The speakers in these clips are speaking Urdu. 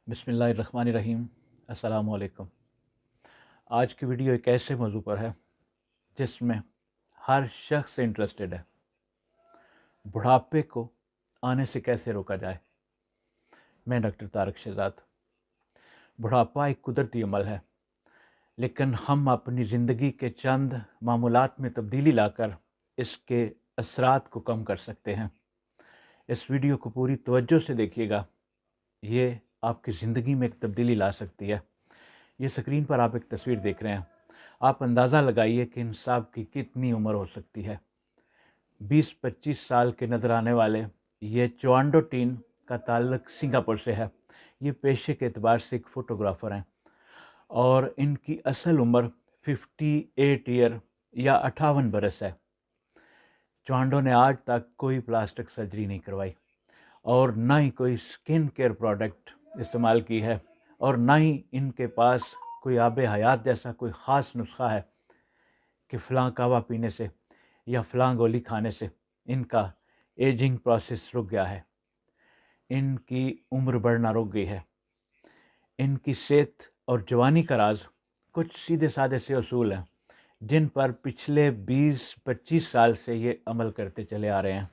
بسم اللہ الرحمن الرحیم۔ السلام علیکم۔ آج کی ویڈیو ایک ایسے موضوع پر ہے جس میں ہر شخص انٹرسٹڈ ہے، بڑھاپے کو آنے سے کیسے روکا جائے۔ میں ڈاکٹر طارق شہزاد۔ بڑھاپا ایک قدرتی عمل ہے، لیکن ہم اپنی زندگی کے چند معمولات میں تبدیلی لا کر اس کے اثرات کو کم کر سکتے ہیں۔ اس ویڈیو کو پوری توجہ سے دیکھیے گا، یہ آپ کی زندگی میں ایک تبدیلی لا سکتی ہے۔ یہ سکرین پر آپ ایک تصویر دیکھ رہے ہیں، آپ اندازہ لگائیے کہ ان صاحب کی کتنی عمر ہو سکتی ہے۔ 20-25 سال کے نظر آنے والے یہ چوانڈو ٹین کا تعلق سنگاپور سے ہے۔ یہ پیشے کے اعتبار سے ایک فوٹوگرافر ہیں اور ان کی اصل عمر 58 ایئر یا 58 برس ہے۔ چوانڈو نے آج تک کوئی پلاسٹک سرجری نہیں کروائی اور نہ ہی کوئی سکن کیئر پروڈکٹ استعمال کی ہے، اور نہ ہی ان کے پاس کوئی آب حیات جیسا کوئی خاص نسخہ ہے کہ فلاں قہوہ پینے سے یا فلاں گولی کھانے سے ان کا ایجنگ پروسیس رک گیا ہے، ان کی عمر بڑھنا رک گئی ہے۔ ان کی صحت اور جوانی کا راز کچھ سیدھے سادے سے اصول ہیں جن پر پچھلے 20-25 سال سے یہ عمل کرتے چلے آ رہے ہیں،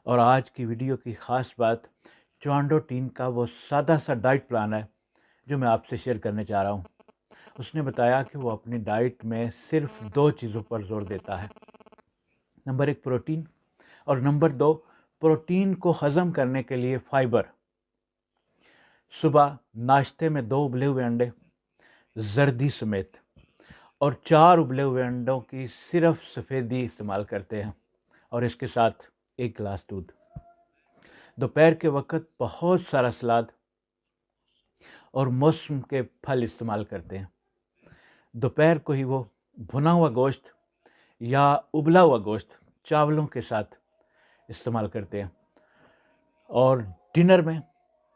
اور آج کی ویڈیو کی خاص بات چوانڈو ٹین کا وہ سادہ سا ڈائٹ پلان ہے جو میں آپ سے شیئر کرنے چاہ رہا ہوں۔ اس نے بتایا کہ وہ اپنی ڈائٹ میں صرف 2 چیزوں پر زور دیتا ہے، نمبر 1 پروٹین، اور نمبر 2 پروٹین کو ہضم کرنے کے لیے فائبر۔ صبح ناشتے میں 2 ابلے ہوئے انڈے زردی سمیت اور 4 ابلے ہوئے انڈوں کی صرف سفیدی استعمال کرتے ہیں، اور اس کے ساتھ 1 گلاس دودھ۔ دوپہر کے وقت بہت سارا سلاد اور موسم کے پھل استعمال کرتے ہیں۔ دوپہر کو ہی وہ بھنا ہوا گوشت یا ابلا ہوا گوشت چاولوں کے ساتھ استعمال کرتے ہیں، اور ڈنر میں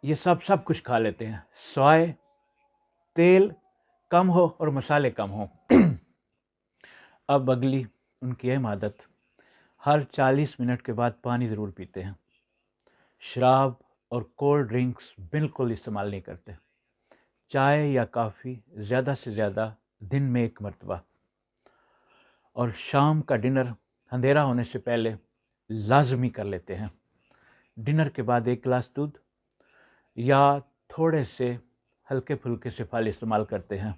یہ سب کچھ کھا لیتے ہیں سوائے تیل کم ہو اور مسالے کم ہوں۔ اب اگلی ان کی اہم عادت، ہر 40 منٹ کے بعد پانی ضرور پیتے ہیں۔ شراب اور کولڈ ڈرنکس بالکل استعمال نہیں کرتے۔ چائے یا کافی زیادہ سے زیادہ دن میں 1 مرتبہ، اور شام کا ڈنر اندھیرا ہونے سے پہلے لازمی کر لیتے ہیں۔ ڈنر کے بعد 1 گلاس دودھ یا تھوڑے سے ہلکے پھلکے سے پھل استعمال کرتے ہیں،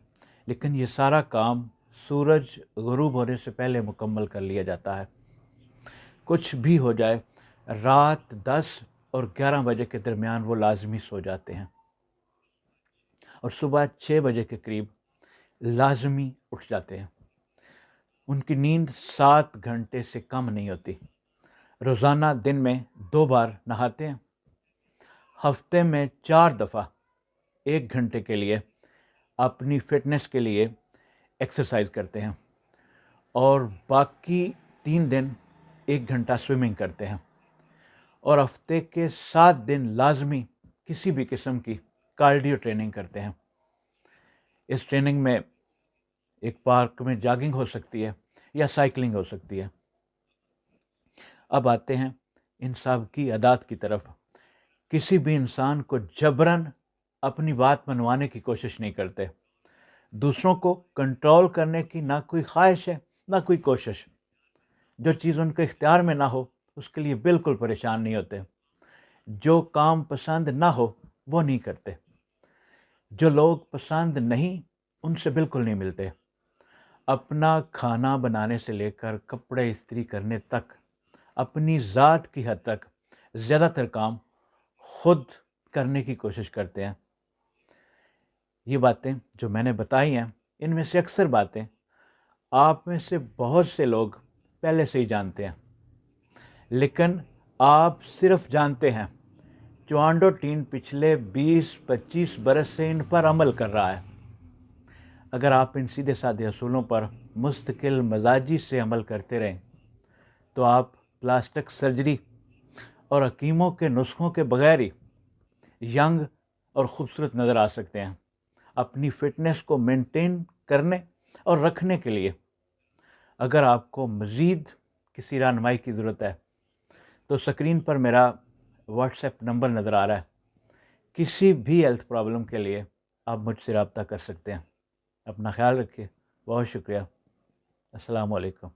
لیکن یہ سارا کام سورج غروب ہونے سے پہلے مکمل کر لیا جاتا ہے۔ کچھ بھی ہو جائے، رات 10 اور 11 بجے کے درمیان وہ لازمی سو جاتے ہیں، اور صبح 6 بجے کے قریب لازمی اٹھ جاتے ہیں۔ ان کی نیند 7 گھنٹے سے کم نہیں ہوتی۔ روزانہ دن میں 2 بار نہاتے ہیں، ہفتے میں 4 دفعہ 1 گھنٹے کے لیے اپنی فٹنس کے لیے ایکسرسائز کرتے ہیں، اور باقی 3 دن 1 گھنٹہ سوئمنگ کرتے ہیں، اور ہفتے کے 7 دن لازمی کسی بھی قسم کی کارڈیو ٹریننگ کرتے ہیں۔ اس ٹریننگ میں ایک پارک میں جاگنگ ہو سکتی ہے یا سائیکلنگ ہو سکتی ہے۔ اب آتے ہیں ان سب کی عادات کی طرف۔ کسی بھی انسان کو جبراً اپنی بات منوانے کی کوشش نہیں کرتے۔ دوسروں کو کنٹرول کرنے کی نہ کوئی خواہش ہے نہ کوئی کوشش۔ جو چیز ان کے اختیار میں نہ ہو اس کے لیے بالکل پریشان نہیں ہوتے۔ جو کام پسند نہ ہو وہ نہیں کرتے۔ جو لوگ پسند نہیں ان سے بالکل نہیں ملتے۔ اپنا کھانا بنانے سے لے کر کپڑے استری کرنے تک، اپنی ذات کی حد تک زیادہ تر کام خود کرنے کی کوشش کرتے ہیں۔ یہ باتیں جو میں نے بتائی ہیں، ان میں سے اکثر باتیں آپ میں سے بہت سے لوگ پہلے سے ہی جانتے ہیں، لیکن آپ صرف جانتے ہیں۔ چوانڈو ٹین پچھلے 20-25 برس سے ان پر عمل کر رہا ہے۔ اگر آپ ان سیدھے سادے اصولوں پر مستقل مزاجی سے عمل کرتے رہیں تو آپ پلاسٹک سرجری اور حکیموں کے نسخوں کے بغیر ہی ینگ اور خوبصورت نظر آ سکتے ہیں۔ اپنی فٹنس کو مینٹین کرنے اور رکھنے کے لیے اگر آپ کو مزید کسی رہنمائی کی ضرورت ہے تو سکرین پر میرا واٹس ایپ نمبر نظر آ رہا ہے، کسی بھی ہیلتھ پرابلم کے لیے آپ مجھ سے رابطہ کر سکتے ہیں. اپنا خیال رکھیے. بہت شکریہ. السلام علیکم.